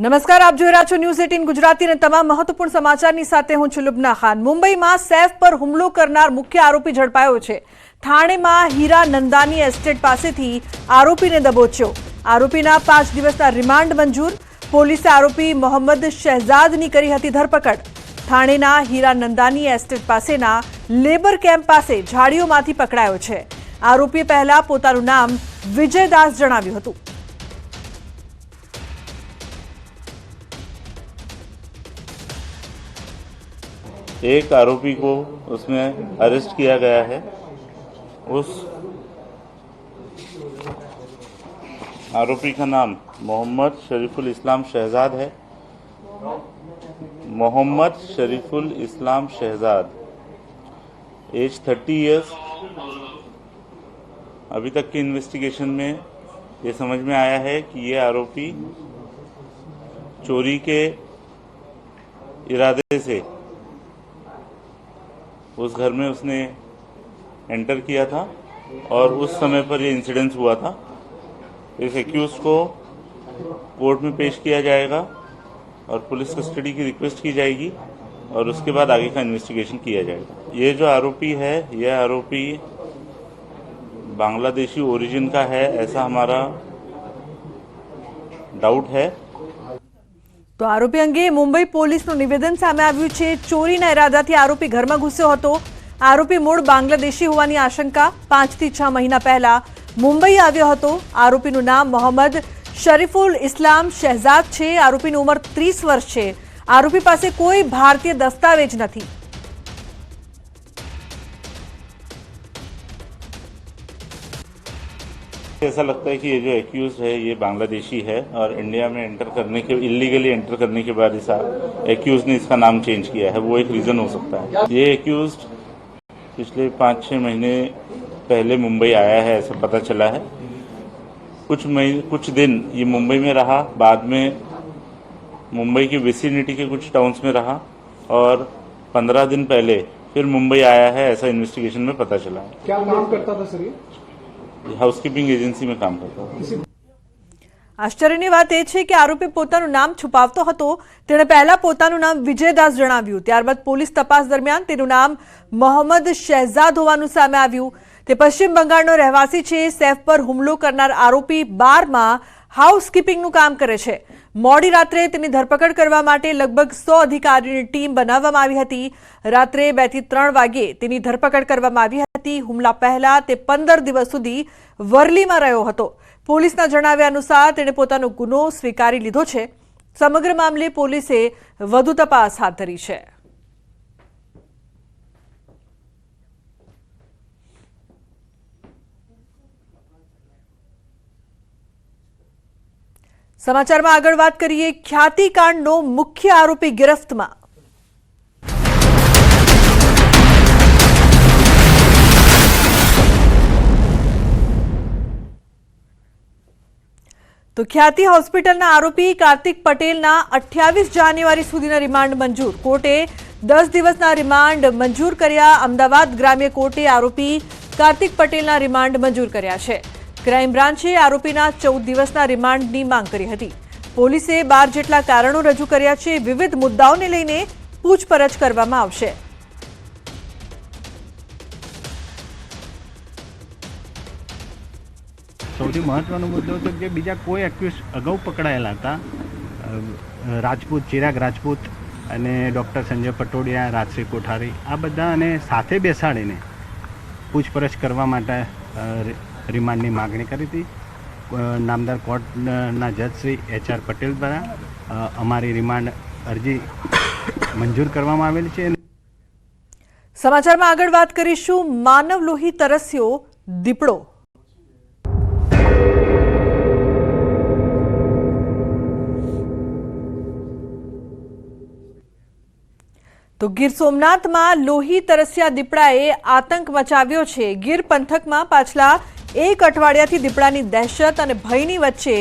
નમસ્કાર, આપ જોઈ રહ્યા છો ન્યૂઝ 18 ગુજરાતી અને તમામ મહત્વપૂર્ણ સમાચારની સાથે હું છું લુબના ખાન। મુંબઈમાં સૈફ પર હુમલો કરનાર મુખ્ય આરોપી ઝડપાયો છે। થાણેમાં હીરા નંદાની એસ્ટેટ પાસેથી આરોપીને દબોચ્યો। આરોપીના 5 દિવસના રિમાન્ડ મંજૂર। પોલીસે આરોપી મોહમ્મદ શહેજાદની કરી હતી ધરપકડ। થાણેના હીરા નંદાની એસ્ટેટ પાસેના લેબર કેમ્પ પાસે ઝાડીઓમાંથી પકડાયો છે। આરોપીએ પહેલા પોતાનું નામ વિજયદાસ જણાવ્યું હતું। एक आरोपी को उसमें अरेस्ट किया गया है। उस आरोपी का नाम मोहम्मद शरीफुल इस्लाम शहजाद है। मोहम्मद शरीफुल इस्लाम शहजाद, एज 30 ईयर्स। अभी तक की इन्वेस्टिगेशन में ये समझ में आया है कि ये आरोपी चोरी के इरादे से उस घर में उसने एंटर किया था और उस समय पर ये इंसिडेंस हुआ था। इस एक्यूज को कोर्ट में पेश किया जाएगा और पुलिस कस्टडी की रिक्वेस्ट की जाएगी और उसके बाद आगे का इन्वेस्टिगेशन किया जाएगा। ये जो आरोपी है, यह आरोपी बांग्लादेशी ओरिजिन का है, ऐसा हमारा डाउट है। तो आरोपी अंगे मुंबई पोलीसનું નિવેદન સામે આવ્યું છે। ચોરીના ઇરાદાથી આરોપી ઘરમાં ઘૂસ્યો હતો। આરોપી મૂળ બાંગ્લાદેશી હોવાની આશંકા। 5 થી 6 મહિના પહેલા મુંબઈ આવ્યો હતો। આરોપીનું નામ મોહમ્મદ શરીફુલ ઇસ્લામ શહેજાદ છે। આરોપીની ઉંમર 30 વર્ષ છે। આરોપી પાસે કોઈ ભારતીય દસ્તાવેજ નથી। ऐसा लगता है कि ये जो एक्यूज है ये बांग्लादेशी है और इंडिया में एंटर करने के इलीगली एंटर करने के बाद इस एक्यूज ने इसका नाम चेंज किया है, वो एक रीजन हो सकता है। ये एक्यूज पिछले 5-6 महीने पहले मुंबई आया है, ऐसा पता चला है। कुछ दिन ये मुंबई में रहा, बाद में मुंबई की विसिनिटी के कुछ टाउन्स में रहा और 15 दिन पहले फिर मुंबई आया है, ऐसा इन्वेस्टिगेशन में पता चला है। क्या काम करता था सर? हाउसकीपिंग एजेंसी में काम करता था। આશ્ચર્યની વાત એ છે કે આરોપી પોતાનું નામ છુપાવતો હતો। તેણે પહેલા પોતાનું નામ વિજયદાસ જણાવ્યું। ત્યારબાદ પોલીસ તપાસ દરમિયાન તેનું નામ મોહમ્મદ શહેજાદ હોવાનું સામે આવ્યું। તે પશ્ચિમ બંગાળનો રહેવાસી છે। સૈફ પર હુમલો કરનાર આરોપી બારમાં હાઉસકીપિંગનું કામ કરે છે। મોડી રાત્રે તેની ધરપકડ કરવા માટે લગભગ 100 અધિકારીની ટીમ બનાવવામાં આવી હતી। રાત્રે 2 થી 3 વાગે તેની ધરપકડ કરવામાં આવી હતી। હુમલા પહેલા તે 15 દિવસ સુધી વરલીમાં રહ્યો હતો। પોલીસના જણાવ્યા અનુસાર તેણે પોતાનો ગુનો સ્વીકારી લીધો છે। સમગ્ર મામલે પોલીસે વધુ તપાસ હાથ ધરી છે। સમાચારમાં આગળ વાત કરીએ। ખ્યાતિકાંડનો મુખ્ય આરોપી ગિરફ્તમાં। તો ખ્યાતિ હોસ્પિટલના આરોપી કાર્તિક પટેલના 28 જાન્યુઆરી સુધીના રિમાન્ડ મંજૂર। કોર્ટે 10 દિવસના રિમાન્ડ મંજૂર કર્યા। અમદાવાદ ગ્રામ્ય કોર્ટે આરોપી કાર્તિક પટેલના રિમાન્ડ મંજૂર કર્યા છે। ક્રાઇમ બ્રાન્ચે આરોપીના 14 દિવસના રિમાન્ડની માંગ કરી હતી। પોલીસે 12 જેટલા કારણો રજૂ કર્યા છે। વિવિધ મુદ્દાઓને લઈને પૂછપરછ કરવામાં આવશે। સૌથી મહત્વનો મુદ્દો હતો કે બીજા કોઈ એક્યુઝ અગાઉ પકડાયેલા હતા। રાજપૂત, ચિરાગ રાજપૂત અને ડૉક્ટર સંજય પટોડિયા, રાજશ્રી કોઠારી, આ બધા અને સાથે બેસાડીને પૂછપરછ કરવા માટે રિમાન્ડની માગણી કરી હતી। નામદાર કોર્ટના જજ શ્રી HR પટેલ દ્વારા અમારી રિમાન્ડ અરજી મંજૂર કરવામાં આવેલી છે। સમાચારમાં આગળ વાત કરીશું। માનવ લોહી તરસ્યો દીપડો। તો ગીર સોમનાથમાં લોહી તરસ્યા દીપડાએ આતંક મચાવ્યો છે। ગીર પંથકમાં પાછલા 1 અઠવાડિયાથી દીપડાની દહેશત અને ભયની વચ્ચે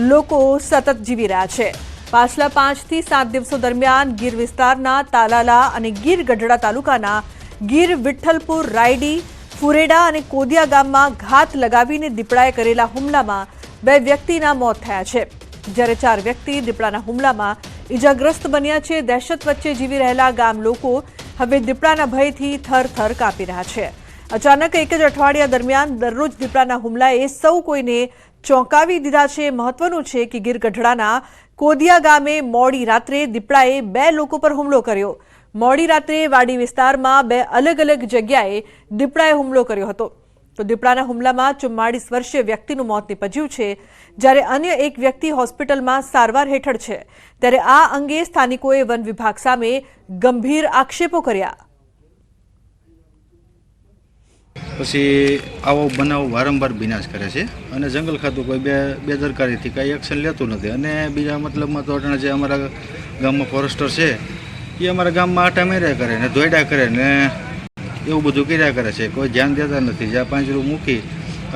લોકો સતત જીવી રહ્યા છે। પાછલા 5 થી 7 દિવસો દરમિયાન ગીર વિસ્તારના તાલાલા અને ગીર ગઢડા તાલુકાના ગીર વિઠ્ઠલપુર, રાયડી, ફુરેડા અને કોદિયા ગામમાં ઘાત લગાવીને દીપડાએ કરેલા હુમલામાં 2 વ્યક્તિના મોત થયા છે। જ્યારે 4 વ્યક્તિ દીપડાના હુમલામાં ઈજાગ્રસ્ત બન્યા છે. દહેશત વચ્ચે જીવી રહેલા ગામ લોકો હવે દીપડાના ભયથી થરથર કાપી રહ્યા છે. અચાનક એક જ અઠવાડિયા દરમિયાન દરરોજ દીપડાના હુમલાએ સૌ કોઈને ચોંકાવી દીધા છે. મહત્વનું છે કે ગીર ગઢડાના કોદિયા ગામે મોડી રાત્રે દીપડાએ 2 લોકો પર હુમલો કર્યો. મોડી રાત્રે વાડી વિસ્તારમાં 2 અલગ અલગ જગ્યાએ દીપડાએ હુમલો કર્યો હતો. તો દીપડાના હુમલામાં 44 વર્ષીય વ્યક્તિનું મોત નીપજ્યું છે, જ્યારે અન્ય એક વ્યક્તિ હોસ્પિટલમાં સારવાર હેઠળ છે. ત્યારે આ અંગે સ્થાનિકોએ વન વિભાગ સામે ગંભીર આક્ષેપો કર્યા. પછી આવો બનાવ વારંવાર વિનાશ કરે છે અને જંગલ ખાતું કોઈ બેદરકારીથી કાંઈ એક્શન લેતું નથી. અને બીજા મતલબમાં તો અટાણે જે અમારા ગામમાં ફોરેસ્ટર છે એ અમારા ગામમાં આટા મેર્યા કરે ને દોડ્યા કરે ને એવું બધું કર્યા કરે છે. કોઈ ધ્યાન દેતા નથી. જ્યાં પાંજરું મૂકી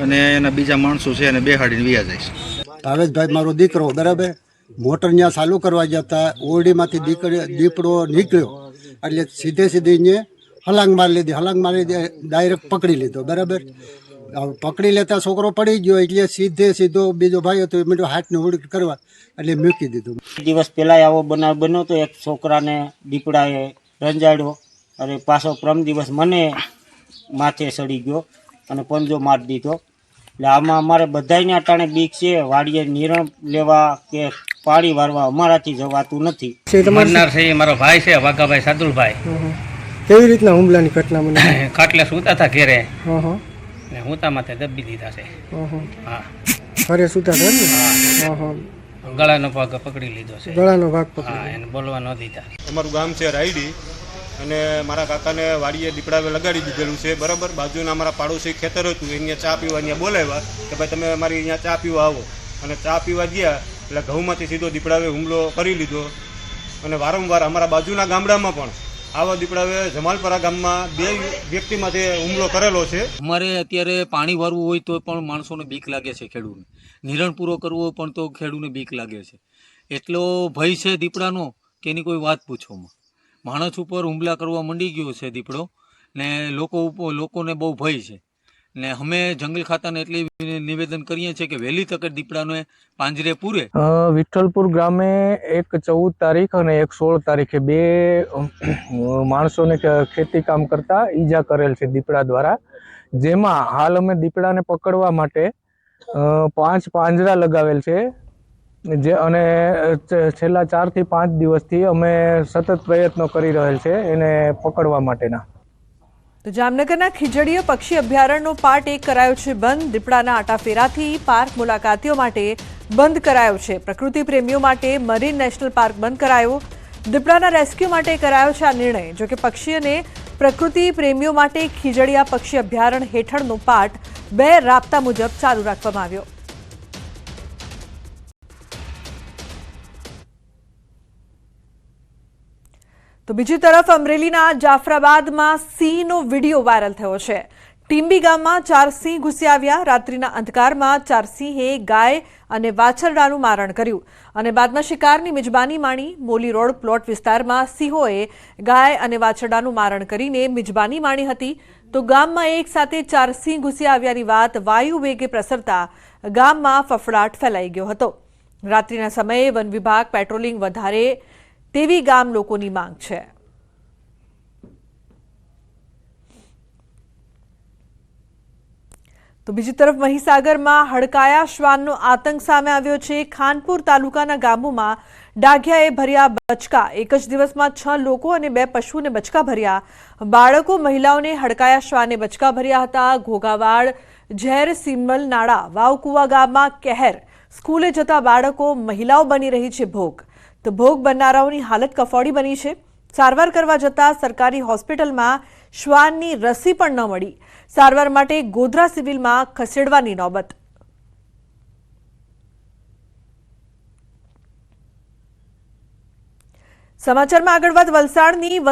અને એના બીજા માણસો છે એને બેહાડીને વ્યા જાય છે. ભાવેશભાઈ મારો દીકરો બરાબર મોટર ત્યાં ચાલુ કરવા જતા ઓરડીમાંથી દીપડો નીકળ્યો એટલે સીધી અહીંયા હલાંગ મારી લીધી. ડાયરેક્ટ પકડી લીધો બરાબર. પકડી લેતા છોકરો પડી ગયો એટલે સીધો બીજો ભાઈ હતો એ હાથને ઉડી કરવા એટલે મૂકી દીધું. દિવસ પહેલાં આવો બનાવ બન્યો તો એક છોકરાને દીપડાએ રંજાડ્યો અને પાછો પ્રમ દિવસ મને માથે સડી ગયો અને પંજો મારી દીધો. એટલે આમાં અમારે બધાને અટાણે બીક છે. વાડીએ નિર્ણય લેવા કે પાણી વારવા અમારાથી જવાતું નથી. મરનાર છે એ મારો ભાઈ છે, વાઘાભાઈ સાદુલભાઈ. કેવી રીતના હુમલાની ઘટના બની? ખાટલે સૂતા હતા ઘેરે ને હુંતા માથે દબી દીધા છે. હા, ઘરે સૂતા હતા ને? ગળાનો ભાગ પકડી લીધો છે. ગળાનો ભાગ પકડી? હા, એને બોલવા ન દીધા. અમારું ગામ છે રાયડી અને મારા કાકાને વાડીએ દીપડાવે લગાડી દીધેલું છે બરાબર. બાજુના અમારા પાડોશી ખેતર હતું, અહીંયા ચા પીવા અહીંયા બોલાવ્યા કે ભાઈ તમે અમારી અહીંયા ચા પીવા આવો. અને ચા પીવા ગયા એટલે ઘઉંમાંથી સીધો દીપડાવે હુમલો કરી લીધો. અને વારંવાર અમારા બાજુના ગામડામાં પણ આવા દીપડાવે જમાલપરા ગામમાં 2 વ્યક્તિમાંથી હુમલો કરેલો છે. અમારે અત્યારે પાણી વારવું હોય તો પણ માણસોને બીક લાગે છે. ખેડૂતને નિરણ પૂરો કરવો હોય પણ તો ખેડૂતને બીક લાગે છે. એટલો ભય છે દીપડાનો કે એની કોઈ વાત પૂછોમાં. માણસ ઉપર હુમલા કરવા માંડી ગયો છે દીપડો ને લોકોને બહુ ભય છે. ને અમે જંગલ ખાતાને એટલી નિવેદન કરીએ છીએ કે વહેલી તકે દીપડાને પાંજરે પૂરે. વિઠ્ઠલપુર ગામે એક 14 તારીખ અને એક 16 તારીખે 2 માણસોને ખેતી કામ કરતા ઈજા કરેલ છે દીપડા દ્વારા. જેમાં હાલ અમે દીપડાને પકડવા માટે 5 પાંજરા લગાવેલ છે. અને છેલ્લા 4 થી 5 દિવસથી અમે સતત પ્રયત્નો કરી રહેલ છે એને પકડવા માટેના. તો જામનગરના ખીજડીયા પક્ષી અભયારણ્યનો પાર્ટ 1 કરાયો છે બંધ. દીપડાના આટાફેરાથી પાર્ક મુલાકાતીઓ માટે બંધ કરાયો છે. પ્રકૃતિ પ્રેમીઓ માટે મરીન નેશનલ પાર્ક બંધ કરાયો. દીપડાના રેસ્ક્યુ માટે કરાયો છે આ નિર્ણય. જોકે પક્ષી અને પ્રકૃતિ પ્રેમીઓ માટે ખીજડીયા પક્ષી અભયારણ્ય હેઠળનો પાર્ટ 2 રાબતા મુજબ ચાલુ રાખવામાં આવ્યો. તો બીજી તરફ અમરેલીના જાફરાબાદમાં સિંહનો વિડીયો વાયરલ થયો છે. ટીંબી ગામમાં 4 સિંહ ઘૂસી આવ્યા. રાત્રિના અંધકારમાં 4 સિંહે ગાય અને વાછરડાનું મારણ કર્યું અને બાદમાં શિકારની મિજબાની માણી. મોલી રોડ પ્લોટ વિસ્તારમાં સિંહોએ ગાય અને વાછરડાનું મારણ કરીને મિજબાની માણી હતી. તો ગામમાં એક સાથે 4 સિંહ ઘૂસી આવ્યાની વાત વાયુ વેગે પ્રસરતા ગામમાં ફફડાટ ફેલાઈ ગયો હતો. રાત્રિના સમયે વન વિભાગ પેટ્રોલિંગ વધારે તેવી ગામ લોકોની માંગ છે. તો બીજી તરફ મહીસાગરમાં હડકાયા શ્વાનનો આતંક સામે આવ્યો છે. ખાનપુર તાલુકાના ગામોમાં ડાઘિયાએ ભર્યા બચકા. એક જ દિવસમાં 6 લોકો અને 2 પશુને બચકા ભર્યા. બાળકો મહિલાઓને હડકાયા શ્વાને બચકા ભર્યા હતા. ઘોઘાવાડ ઝેર સિમલ નાળા વાવકુવા ગામમાં કહેર. સ્કૂલે જતા બાળકો મહિલાઓ બની રહી છે ભોગ. તો ભોગ બનનારાઓની હાલત કફોડી બની છે. સારવાર કરવા જતા સરકારી હોસ્પિટલમાં શ્વાનની રસી પણ ન મળી. સારવાર માટે ગોધરા સિવિલમાં ખસેડવાની નોબત. સમાચારમાં આગળ વાત વલસાડની